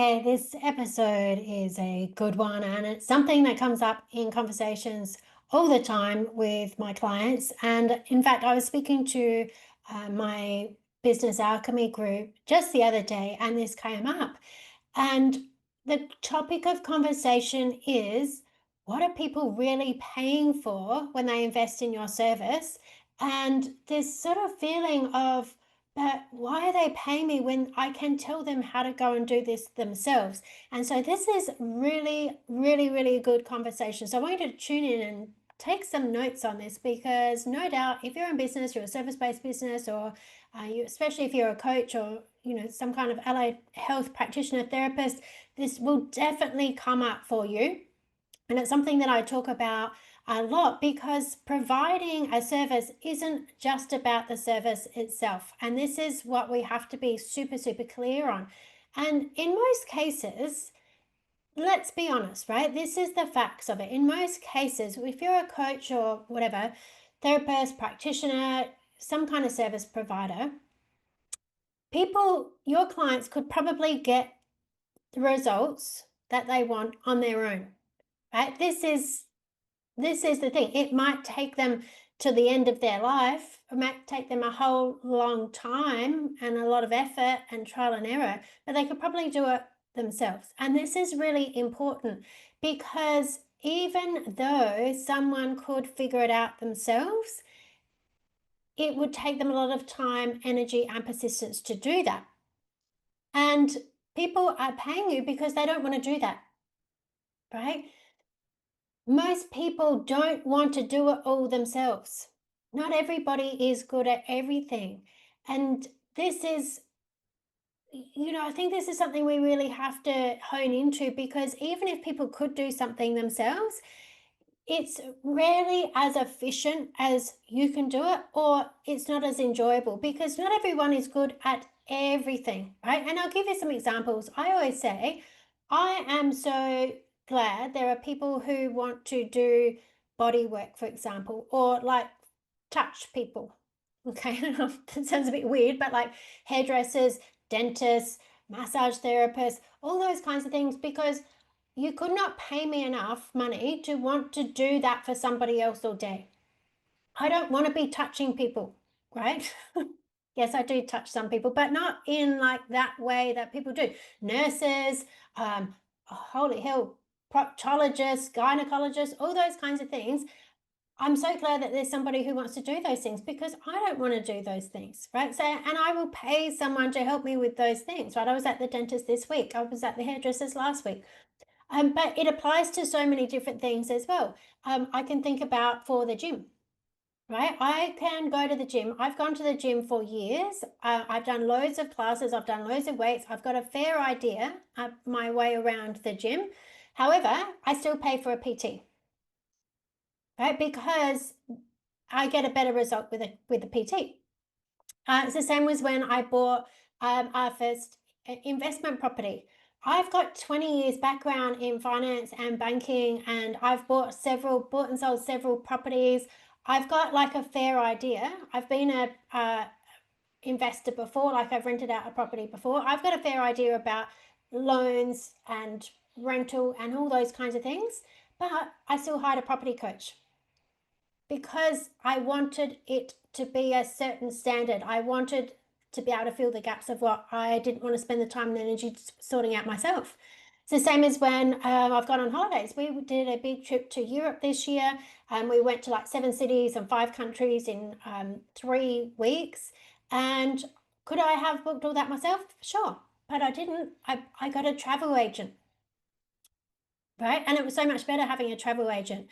Hey, this episode is a good one, and it's something that comes up in conversations all the time with my clients. And in fact, I was speaking to my business alchemy group just the other day, and this came up. And the topic of conversation is, what are people really paying for when they invest in your service? And this sort of feeling of, but why are they paying me when I can tell them how to go and do this themselves? And so this is really, really, really a good conversation. So I want you to tune in and take some notes on this, because no doubt if you're in business, you're a service-based business, or especially if you're a coach or some kind of allied health practitioner, therapist, this will definitely come up for you. And it's something that I talk about a lot, because providing a service isn't just about the service itself. And this is what we have to be super, super clear on. And in most cases, let's be honest, right? This is the facts of it. In most cases, if you're a coach or whatever, therapist, practitioner, some kind of service provider, your clients could probably get the results that they want on their own, right? This is the thing. It might take them to the end of their life. It might take them a whole long time and a lot of effort and trial and error, but they could probably do it themselves. And this is really important, because even though someone could figure it out themselves, it would take them a lot of time, energy, and persistence to do that. And people are paying you because they don't want to do that, right? Most people don't want to do it all themselves. Not everybody is good at everything. And this is, I think this is something we really have to hone into, because even if people could do something themselves, it's rarely as efficient as you can do it, or it's not as enjoyable, because not everyone is good at everything, right? And I'll give you some examples. I always say, I am so glad there are people who want to do body work, for example, or like touch people. Okay, that sounds a bit weird, but like hairdressers, dentists, massage therapists, all those kinds of things, because you could not pay me enough money to want to do that for somebody else all day. I don't want to be touching people, right? Yes, I do touch some people, but not in like that way that people do. Nurses, holy hell, proctologists, gynecologists, all those kinds of things. I'm so glad that there's somebody who wants to do those things, because I don't want to do those things, right? So, and I will pay someone to help me with those things, right? I was at the dentist this week. I was at the hairdressers last week. But it applies to so many different things as well. I can think about for the gym, right? I can go to the gym. I've gone to the gym for years. I've done loads of classes. I've done loads of weights. I've got a fair idea of my way around the gym. However, I still pay for a PT, right? Because I get a better result with a PT. It's the same as when I bought our first investment property. I've got 20 years background in finance and banking, and I've bought and sold several properties. I've got like a fair idea. I've been a investor before, like I've rented out a property before. I've got a fair idea about loans and rental and all those kinds of things, but I still hired a property coach because I wanted it to be a certain standard. I wanted to be able to fill the gaps of what I didn't want to spend the time and energy sorting out myself. It's the same as when I've gone on holidays. We did a big trip to Europe this year, and we went to like 7 cities and 5 countries in 3 weeks. And could I have booked all that myself? Sure, but I didn't. I got a travel agent. Right, and it was so much better having a travel agent.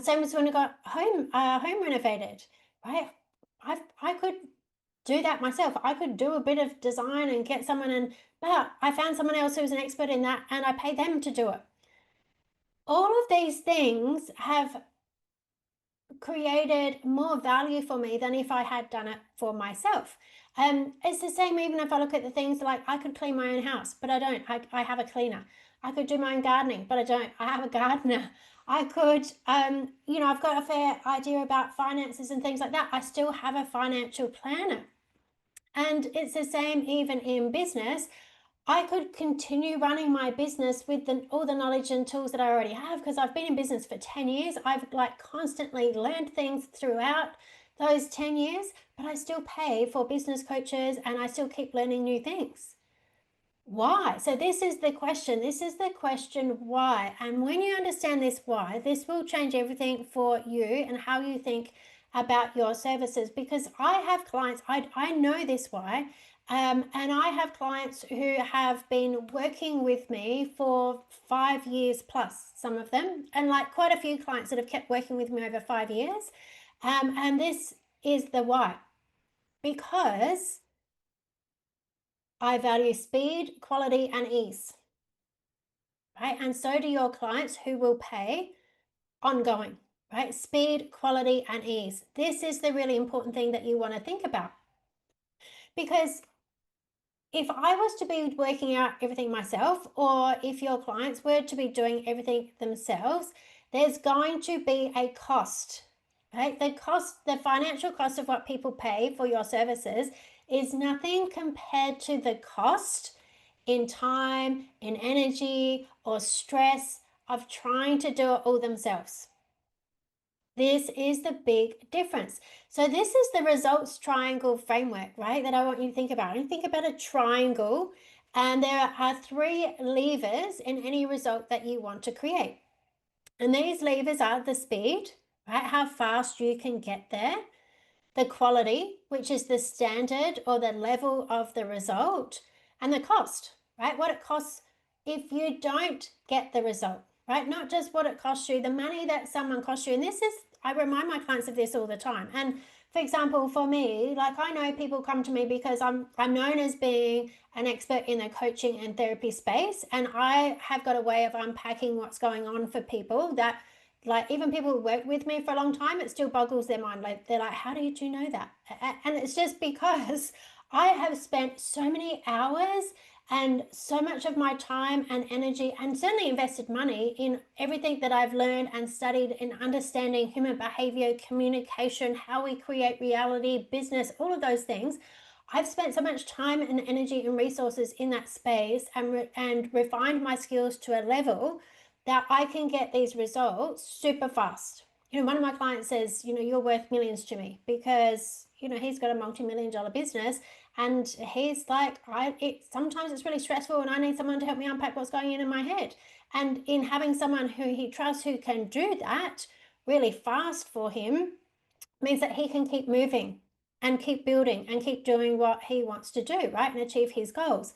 Same as when I got home renovated, right? I could do that myself. I could do a bit of design and get someone but I found someone else who's an expert in that, and I pay them to do it. All of these things have created more value for me than if I had done it for myself. It's the same even if I look at the things like I could clean my own house, but I don't. I have a cleaner. I could do my own gardening, but I don't. I have a gardener. I could, I've got a fair idea about finances and things like that. I still have a financial planner. And it's the same even in business. I could continue running my business with all the knowledge and tools that I already have, because I've been in business for 10 years. I've like constantly learned things throughout those 10 years, but I still pay for business coaches and I still keep learning new things. Why? So this is the question. This is the question why. And when you understand this why, this will change everything for you and how you think about your services. Because I have clients, I know this why. And I have clients who have been working with me for 5 years plus, some of them, and like quite a few clients that have kept working with me over 5 years. And this is the why. Because I value speed, quality, and ease, right? And so do your clients who will pay ongoing, right? Speed, quality, and ease. This is the really important thing that you want to think about. Because if I was to be working out everything myself, or if your clients were to be doing everything themselves, there's going to be a cost, right? The financial cost of what people pay for your services is nothing compared to the cost in time, in energy, or stress of trying to do it all themselves. This is the big difference. So this is the results triangle framework, right, that I want you to think about. And think about a triangle, and there are 3 levers in any result that you want to create. And these levers are the speed, right, how fast you can get there, the quality, which is the standard or the level of the result, and the cost, right, what it costs if you don't get the result, right? Not just what it costs you, the money that someone costs you. And this is, I remind my clients of this all the time. And for example, for me, like I know people come to me because I'm known as being an expert in the coaching and therapy space, and I have got a way of unpacking what's going on for people that, like, even people who work with me for a long time, it still boggles their mind. Like, they're like, how did you know that? And it's just because I have spent so many hours and so much of my time and energy, and certainly invested money in everything that I've learned and studied in understanding human behavior, communication, how we create reality, business, all of those things. I've spent so much time and energy and resources in that space, and refined my skills to a level that I can get these results super fast. One of my clients says, you're worth millions to me, because, he's got a multi-million-dollar business, and he's like, sometimes it's really stressful and I need someone to help me unpack what's going on in my head. And in having someone who he trusts who can do that really fast for him means that he can keep moving and keep building and keep doing what he wants to do, right? And achieve his goals.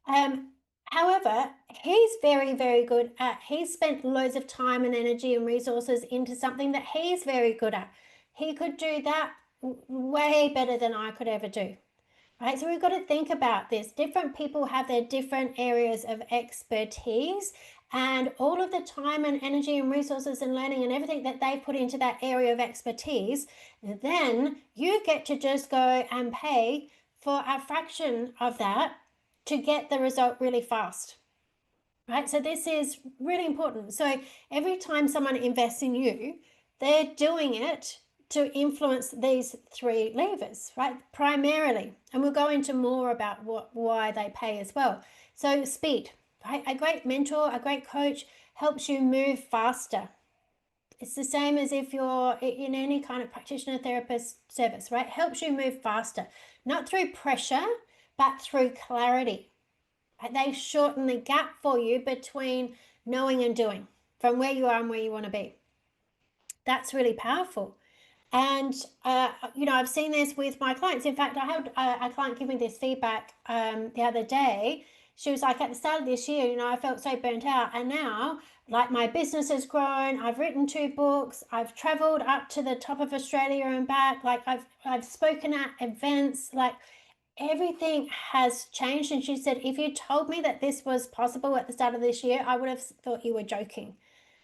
However, he's very, very good he's spent loads of time and energy and resources into something that he's very good at. He could do that way better than I could ever do. Right, so we've got to think about this. Different people have their different areas of expertise, and all of the time and energy and resources and learning and everything that they put into that area of expertise, then you get to just go and pay for a fraction of that to get the result really fast. Right, so this is really important. So every time someone invests in you, they're doing it to influence these 3 levers, right? Primarily. And we'll go into more about why they pay as well. So speed, right? A great mentor, a great coach helps you move faster. It's the same as if you're in any kind of practitioner therapist service, right? Helps you move faster, not through pressure, but through clarity. They shorten the gap for you between knowing and doing, from where you are and where you want to be. That's really powerful. And, I've seen this with my clients. In fact, I had a client give me this feedback the other day. She was like, at the start of this year, I felt so burnt out. And now, like, my business has grown. I've written 2 books. I've traveled up to the top of Australia and back. Like, I've spoken at events. Like, everything has changed. And she said, if you told me that this was possible at the start of this year, I would have thought you were joking.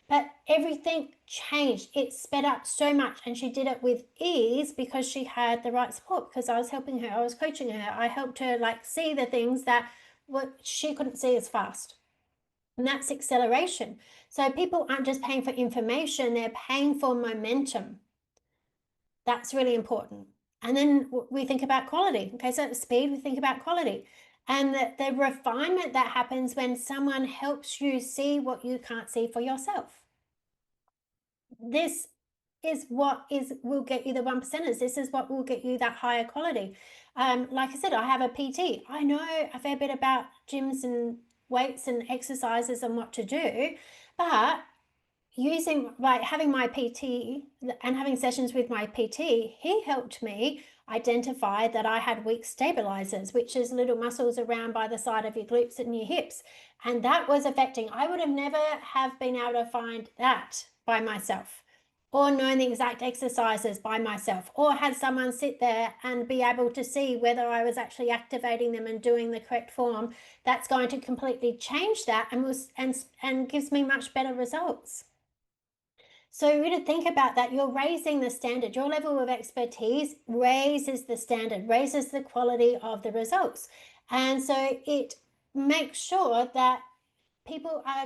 But everything changed. It sped up so much, and she did it with ease because she had the right support, because I was helping her, I was coaching her, I helped her like see the things that what she couldn't see as fast. And that's acceleration. So people aren't just paying for information, they're paying for momentum. That's really important. And then we think about quality. Okay, so at speed, we think about quality. and the refinement that happens when someone helps you see what you can't see for yourself. This is what will get you the 1%ers. This is what will get you that higher quality. Like I said, I have a PT. I know a fair bit about gyms and weights and exercises and what to do, but having my PT and having sessions with my PT, he helped me identify that I had weak stabilizers, which is little muscles around by the side of your glutes and your hips. And that was affecting. I would have never have been able to find that by myself, or known the exact exercises by myself, or had someone sit there and be able to see whether I was actually activating them and doing the correct form. That's going to completely change that and gives me much better results. So you need to think about that. You're raising the standard. Your level of expertise raises the standard, raises the quality of the results. And so it makes sure that people are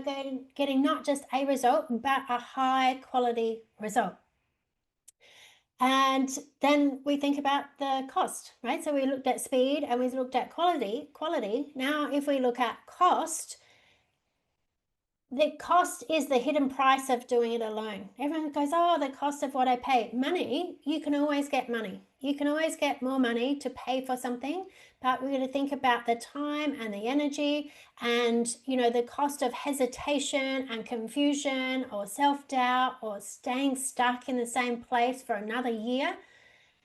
getting not just a result, but a high quality result. And then we think about the cost, right? So we looked at speed and we looked at quality. Now, if we look at cost, the cost is the hidden price of doing it alone. Everyone goes, oh, the cost of what I pay. Money, you can always get money. You can always get more money to pay for something, but we're going to think about the time and the energy and, the cost of hesitation and confusion or self-doubt or staying stuck in the same place for another year.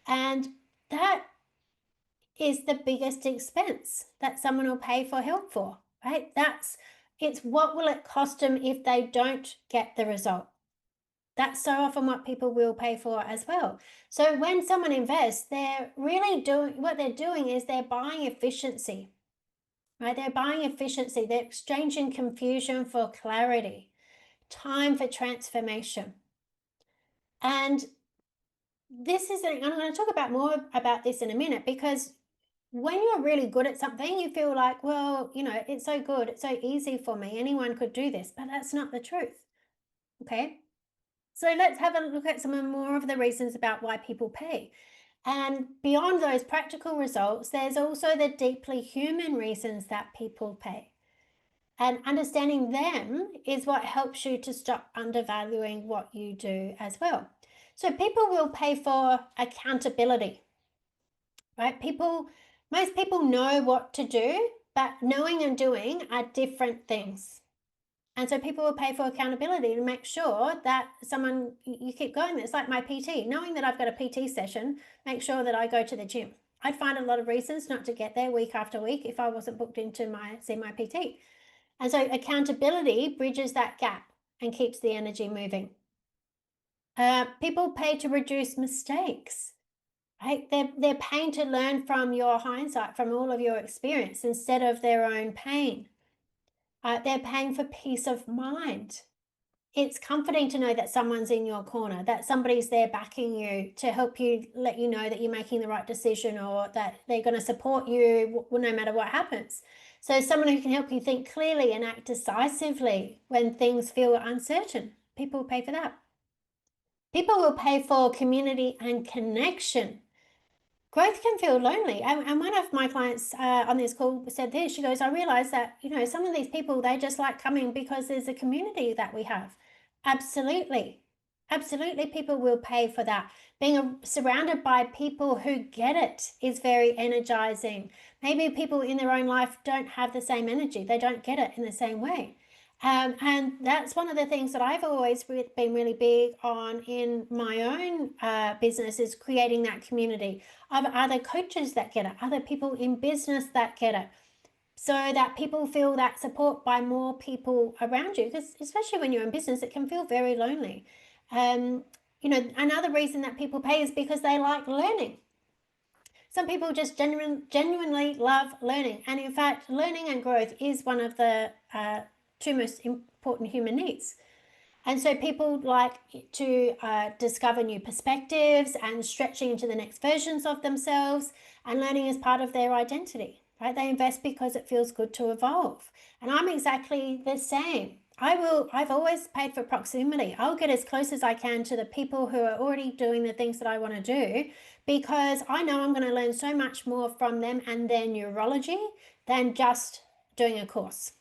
And that is the biggest expense that someone will pay for help for, right? It's what will it cost them if they don't get the result. That's so often what people will pay for as well. So when someone invests, they're really what they're doing is they're buying efficiency, right? They're buying efficiency. They're exchanging confusion for clarity, time for transformation. And I'm going to talk about more about this in a minute, because when you're really good at something, you feel like, well, it's so good, it's so easy for me, anyone could do this, but that's not the truth. Okay, so let's have a look at some more of the reasons about why people pay. And beyond those practical results, there's also the deeply human reasons that people pay. And understanding them is what helps you to stop undervaluing what you do as well. So people will pay for accountability, right? Most people know what to do, but knowing and doing are different things. And so people will pay for accountability to make sure that you keep going. It's like my PT, knowing that I've got a PT session, make sure that I go to the gym. I'd find a lot of reasons not to get there week after week if I wasn't booked in to see my PT. And so accountability bridges that gap and keeps the energy moving. People pay to reduce mistakes. Right? They're paying to learn from your hindsight, from all of your experience, instead of their own pain. They're paying for peace of mind. It's comforting to know that someone's in your corner, that somebody's there backing you to help you, let you know that you're making the right decision, or that they're going to support you no matter what happens. So someone who can help you think clearly and act decisively when things feel uncertain. People will pay for that. People will pay for community and connection. Growth can feel lonely. And one of my clients on this call said this. She goes, I realize that, some of these people, they just like coming because there's a community that we have. Absolutely. Absolutely, people will pay for that. Being surrounded by people who get it is very energizing. Maybe people in their own life don't have the same energy. They don't get it in the same way. And that's one of the things that I've always been really big on in my own business, is creating that community of other coaches that get it, other people in business that get it, so that people feel that support by more people around you. Because especially when you're in business, it can feel very lonely. Another reason that people pay is because they like learning. Some people just genuinely love learning. And in fact, learning and growth is one of the two most important human needs. And so people like to discover new perspectives and stretching into the next versions of themselves, and learning is part of their identity, right? They invest because it feels good to evolve. And I'm exactly the same. I've always paid for proximity. I'll get as close as I can to the people who are already doing the things that I want to do, because I know I'm going to learn so much more from them and their neurology than just doing a course.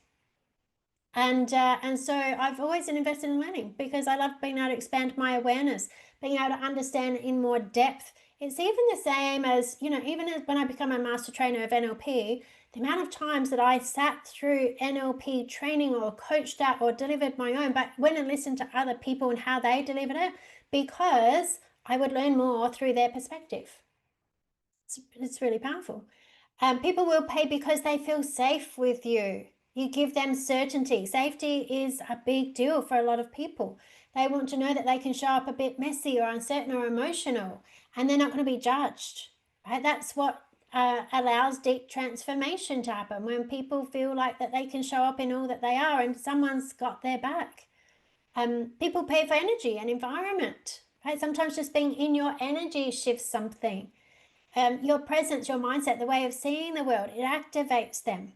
And so I've always invested in learning because I love being able to expand my awareness, being able to understand in more depth. It's even the same as, even as when I become a master trainer of NLP, the amount of times that I sat through NLP training or coached that or delivered my own, but went and listened to other people and how they delivered it, because I would learn more through their perspective. It's really powerful. People will pay because they feel safe with you. You give them certainty. Safety is a big deal for a lot of people. They want to know that they can show up a bit messy or uncertain or emotional, and they're not going to be judged. Right? That's what allows deep transformation to happen, when people feel like that they can show up in all that they are and someone's got their back. People pay for energy and environment. Right? Sometimes just being in your energy shifts something. Your presence, your mindset, the way of seeing the world, it activates them.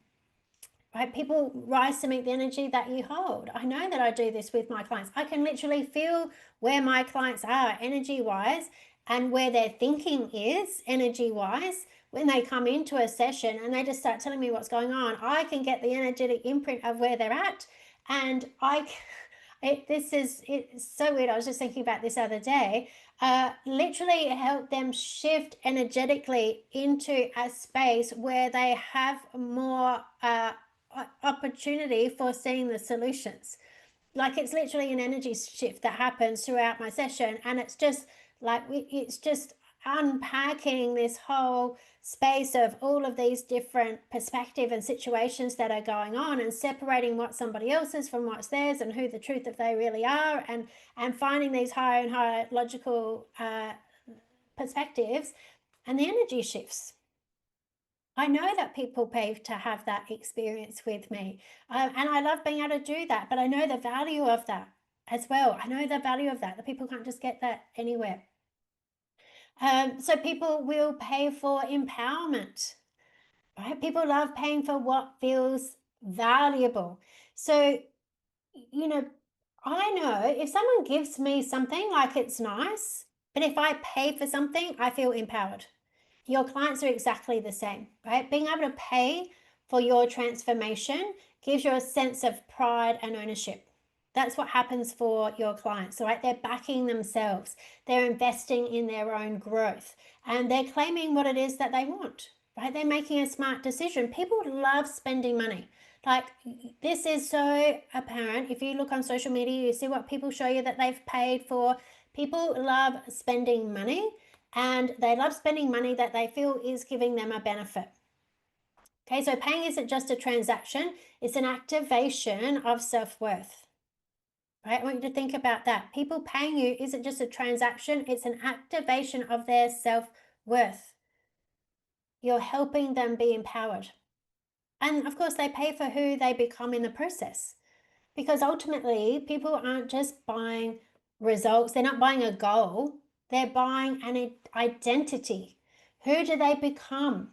Right? People rise to meet the energy that you hold. I know that I do this with my clients. I can literally feel where my clients are energy wise and where their thinking is energy wise when they come into a session and they just start telling me what's going on. I can get the energetic imprint of where they're at, and it's so weird. I was just thinking about this other day. Literally help them shift energetically into a space where they have more opportunity for seeing the solutions. Like, it's literally an energy shift that happens throughout my session, and it's just like it's just unpacking this whole space of all of these different perspectives and situations that are going on, and separating what somebody else's from what's theirs, and who the truth of they really are, and finding these higher and higher logical perspectives, and the energy shifts. I know that people pay to have that experience with me, and I love being able to do that, but I know the value of that as well. I know the value of that. The people can't just get that anywhere. So people will pay for empowerment, right? People love paying for what feels valuable. So, I know if someone gives me something, like, it's nice, but if I pay for something, I feel empowered. Your clients are exactly the same, right? Being able to pay for your transformation gives you a sense of pride and ownership. That's what happens for your clients, right? They're backing themselves, they're investing in their own growth, and they're claiming what it is that they want, right? They're making a smart decision. People love spending money. Like, this is so apparent. If you look on social media, you see what people show you that they've paid for. People love spending money, and they love spending money that they feel is giving them a benefit. Okay, so paying isn't just a transaction, it's an activation of self-worth. Right? I want you to think about that. People paying you isn't just a transaction, it's an activation of their self-worth. You're helping them be empowered. And of course, they pay for who they become in the process. Because ultimately, people aren't just buying results, they're not buying a goal, they're buying an identity. Who do they become?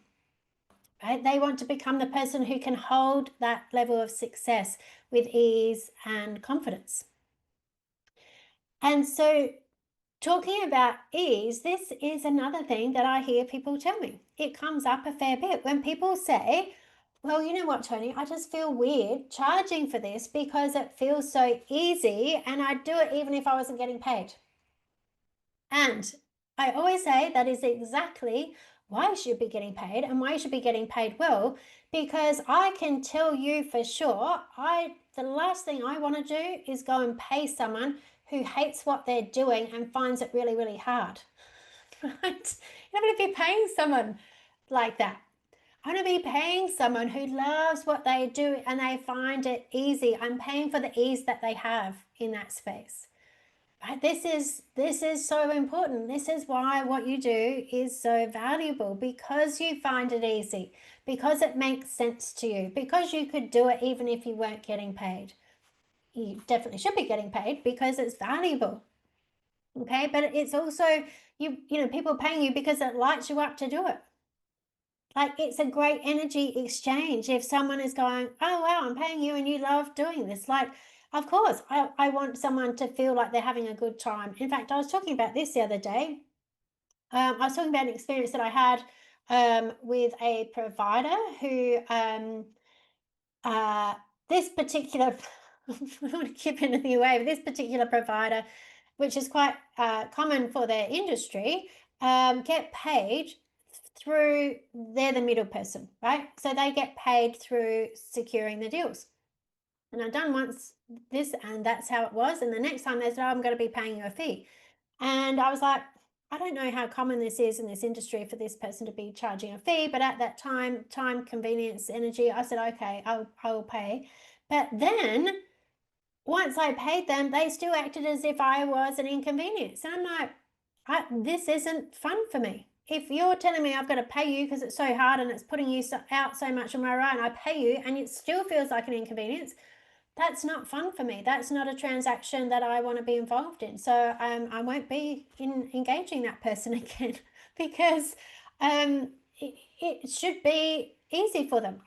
Right? They want to become the person who can hold that level of success with ease and confidence. And so, talking about ease, this is another thing that I hear people tell me. It comes up a fair bit when people say, well, you know what, Toni, I just feel weird charging for this because it feels so easy and I'd do it even if I wasn't getting paid. And I always say that is exactly why you should be getting paid, and why you should be getting paid well, because I can tell you for sure, the last thing I want to do is go and pay someone who hates what they're doing and finds it really, really hard. Right? You're not going to be paying someone like that. I want to be paying someone who loves what they do and they find it easy. I'm paying for the ease that they have in that space. Right? This is so important. This is why what you do is so valuable, because you find it easy, because it makes sense to you, because you could do it even if you weren't getting paid. You definitely should be getting paid because it's valuable. Okay, but it's also people paying you because it lights you up to do it. Like, it's a great energy exchange. If someone is going, oh wow, I'm paying you and you love doing this, like, of course I want someone to feel like they're having a good time. In fact, I was talking about this the other day. I was talking about an experience that I had with a provider who this particular I don't want to give anything away, but this particular provider, which is quite common for their industry, get paid through, they're the middle person, right? So they get paid through securing the deals. And I've done once this, and that's how it was. And the next time they said, oh, I'm going to be paying you a fee. And I was like, I don't know how common this is in this industry for this person to be charging a fee, but at that time, convenience, energy, I said, okay, I'll pay. But then once I paid them, they still acted as if I was an inconvenience. And I'm like, this isn't fun for me. If you're telling me I've got to pay you because it's so hard and it's putting you out so much on my right, and I pay you and it still feels like an inconvenience, that's not fun for me. That's not a transaction that I want to be involved in. So I won't be engaging that person again because it should be easy for them.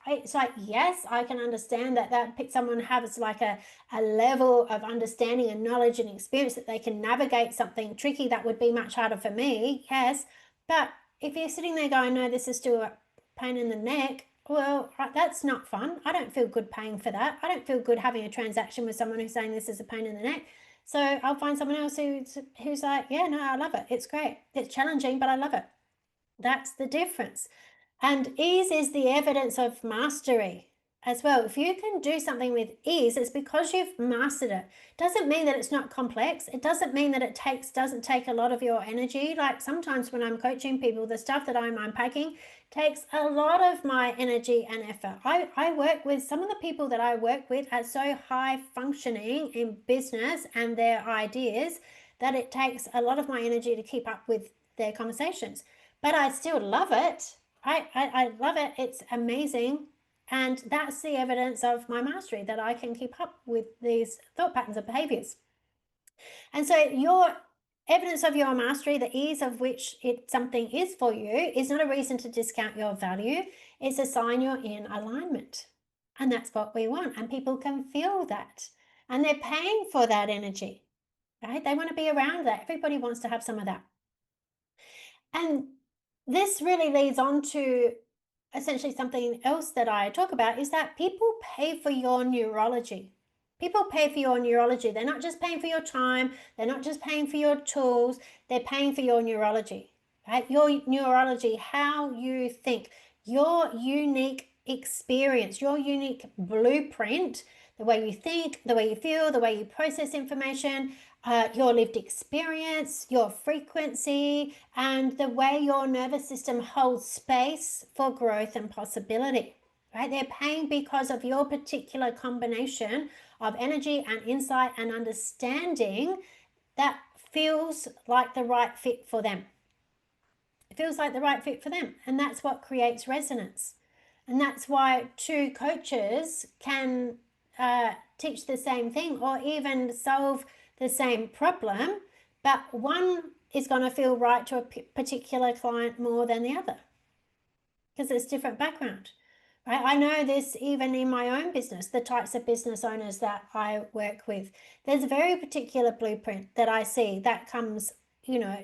It's like, yes, I can understand that someone has like a level of understanding and knowledge and experience that they can navigate something tricky that would be much harder for me. Yes, but if you're sitting there going, no, this is still a pain in the neck, well, that's not fun. I don't feel good paying for that. I don't feel good having a transaction with someone who's saying this is a pain in the neck. So I'll find someone else who's like, yeah, no, I love it. It's great. It's challenging, but I love it. That's the difference. And ease is the evidence of mastery as well. If you can do something with ease, it's because you've mastered it. Doesn't mean that it's not complex. It doesn't mean that it doesn't take a lot of your energy. Like sometimes when I'm coaching people, the stuff that I'm unpacking takes a lot of my energy and effort. I work with some of the people that I work with are so high functioning in business and their ideas that it takes a lot of my energy to keep up with their conversations. But I still love it. I love it. It's amazing. And that's the evidence of my mastery, that I can keep up with these thought patterns and behaviors. And so your evidence of your mastery, the ease of which something is for you, is not a reason to discount your value. It's a sign you're in alignment. And that's what we want. And people can feel that. And they're paying for that energy, right? They want to be around that. Everybody wants to have some of that. And this really leads on to essentially something else that I talk about, is that people pay for your neurology. People pay for your neurology. They're not just paying for your time. They're not just paying for your tools. They're paying for your neurology, right? Your neurology, how you think, your unique experience, your unique blueprint, the way you think, the way you feel, the way you process information, your lived experience, your frequency, and the way your nervous system holds space for growth and possibility, right? They're paying because of your particular combination of energy and insight and understanding that feels like the right fit for them. It feels like the right fit for them. And that's what creates resonance. And that's why two coaches can teach the same thing or even solve the same problem, but one is going to feel right to a particular client more than the other because it's different background, right? I know this even in my own business, the types of business owners that I work with. There's a very particular blueprint that I see that comes,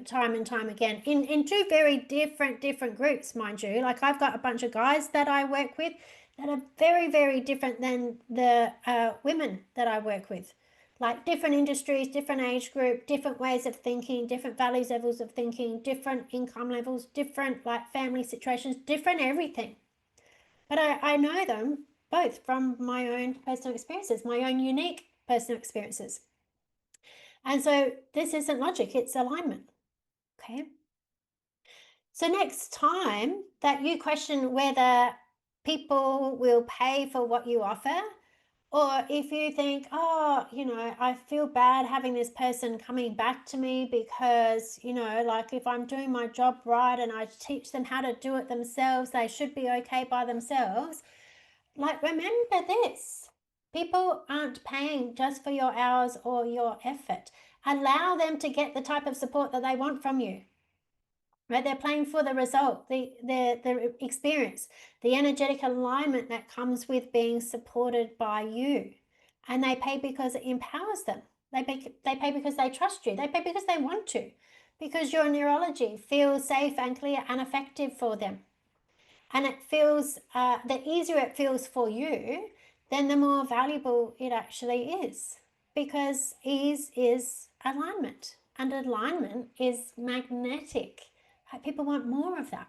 time and time again in two very different groups, mind you. Like I've got a bunch of guys that I work with that are very, very different than the women that I work with. Like different industries, different age group, different ways of thinking, different values, levels of thinking, different income levels, different like family situations, different everything. But I know them both from my own personal experiences, my own unique personal experiences. And so this isn't logic, it's alignment. Okay. So next time that you question whether people will pay for what you offer, or if you think, oh, I feel bad having this person coming back to me because, like if I'm doing my job right and I teach them how to do it themselves, they should be okay by themselves. Like, remember this. People aren't paying just for your hours or your effort. Allow them to get the type of support that they want from you. Right? They're paying for the result, the experience, the energetic alignment that comes with being supported by you. And they pay because it empowers them. They pay because they trust you. They pay because they want to. because your neurology feels safe and clear and effective for them. And it feels, the easier it feels for you, then the more valuable it actually is, because ease is alignment, and alignment is magnetic. People want more of that.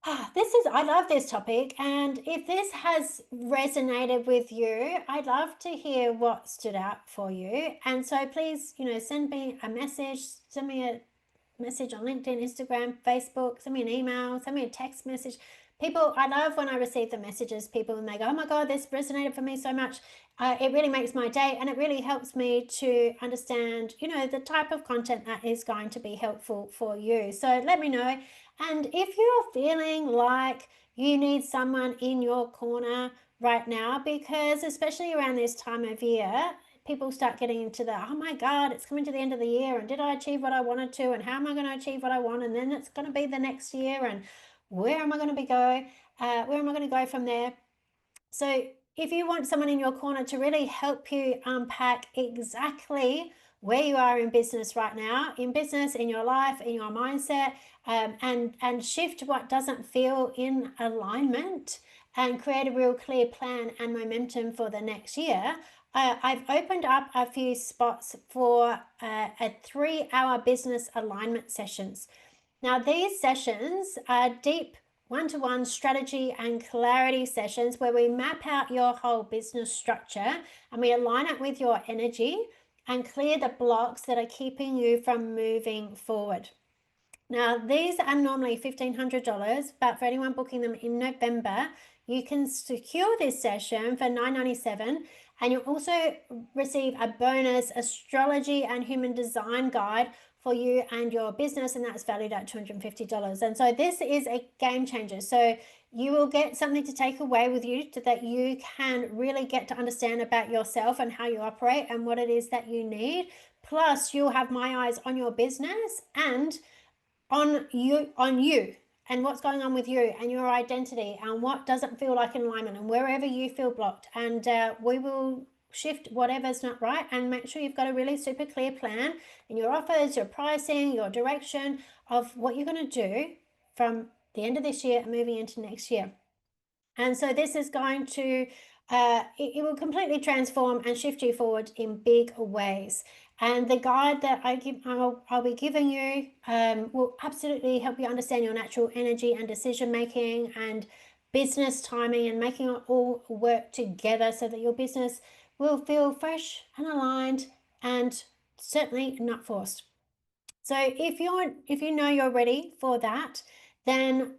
I love this topic, and if this has resonated with you, I'd love to hear what stood out for you. And so please, send me a message, send me a message on LinkedIn, Instagram, Facebook, send me an email, send me a text message. People, I love when I receive the messages, people, and they go, oh my God, this resonated for me so much. It really makes my day, and it really helps me to understand, the type of content that is going to be helpful for you. So let me know. And if you're feeling like you need someone in your corner right now, because especially around this time of year, people start getting into the, oh my God, it's coming to the end of the year, and did I achieve what I wanted to, and how am I going to achieve what I want, and then it's going to be the next year, and where am I going to where am I going to go from there? So if you want someone in your corner to really help you unpack exactly where you are in business right now, in business, in your life, in your mindset, and shift what doesn't feel in alignment, and create a real clear plan and momentum for the next year, I've opened up a few spots for a 3-hour business alignment sessions. Now, these sessions are deep one-to-one strategy and clarity sessions where we map out your whole business structure and we align it with your energy and clear the blocks that are keeping you from moving forward. Now, these are normally $1,500, but for anyone booking them in November, you can secure this session for $997, and you'll also receive a bonus astrology and human design guide for you and your business, and that's valued at $250. And so this is a game changer. So you will get something to take away with you so that you can really get to understand about yourself and how you operate and what it is that you need. Plus, you'll have my eyes on your business and on you and what's going on with you and your identity and what doesn't feel like in alignment and wherever you feel blocked, and we will shift whatever's not right and make sure you've got a really super clear plan in your offers, your pricing, your direction of what you're going to do from the end of this year and moving into next year. And so this is going to it will completely transform and shift you forward in big ways. And the guide that I'll be giving you will absolutely help you understand your natural energy and decision making and business timing, and making it all work together so that your business will feel fresh and aligned and certainly not forced. So if you know you're ready for that, then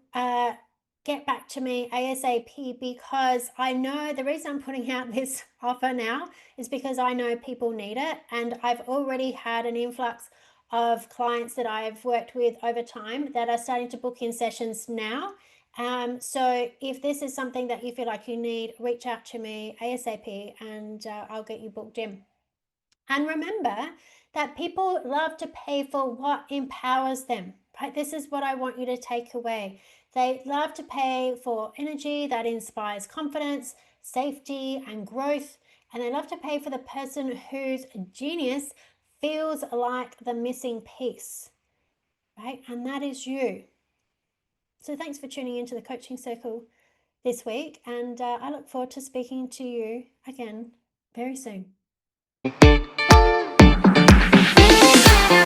get back to me ASAP, because I know the reason I'm putting out this offer now is because I know people need it, and I've already had an influx of clients that I've worked with over time that are starting to book in sessions now. So if this is something that you feel like you need, reach out to me ASAP, and I'll get you booked in. And remember that people love to pay for what empowers them, right? This is what I want you to take away. They love to pay for energy that inspires confidence, safety, and growth. And they love to pay for the person whose genius feels like the missing piece, right? And that is you. So thanks for tuning into the Coaching Circle this week. And I look forward to speaking to you again very soon.